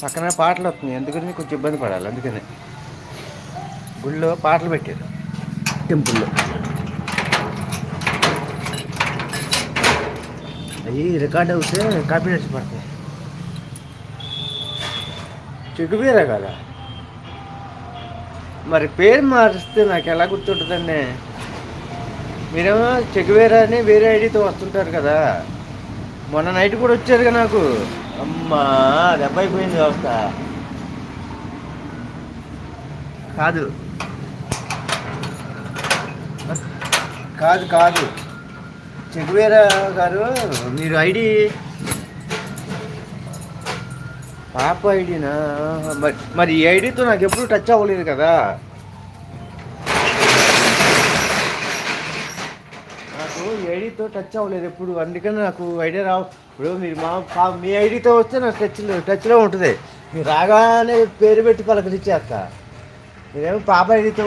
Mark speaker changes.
Speaker 1: పక్కన పాటలు వస్తున్నాయి, ఎందుకని కొంచెం ఇబ్బంది పడాలి. అందుకని గుళ్ళో పాటలు పెట్టారు టెంపుల్లో. అవి రికార్డ్ అవుతే కాపీరైట్స్ పడతాయి. చెగువీరా కదా, మరి పేరు మారిస్తే నాకు ఎలా గుర్తుంటుందండి? మీరేమో చెగువేరా అని వేరే ఐడితో వస్తుంటారు కదా. మొన్న నైట్ కూడా వచ్చారుగా నాకు. అమ్మా, దెబ్బ అయిపోయింది వ్యవస్థ. కాదు కాదు కాదు చెగువేరా గారు, మీరు ఐడి పాప ఐడినా? మరి ఈ ఐడితో నాకు ఎప్పుడు టచ్ అవ్వలేదు కదా. నాకు ఈ ఐడితో టచ్ అవ్వలేదు ఎప్పుడు, అందుకని నాకు ఐడియా రావు. ఇప్పుడు మీరు మీ ఐడితో వస్తే నాకు టచ్లో ఉంటుంది. మీరు రాగానే పేరు పెట్టి పలకరించేస్తా. మీరేమో పాప ఐడితో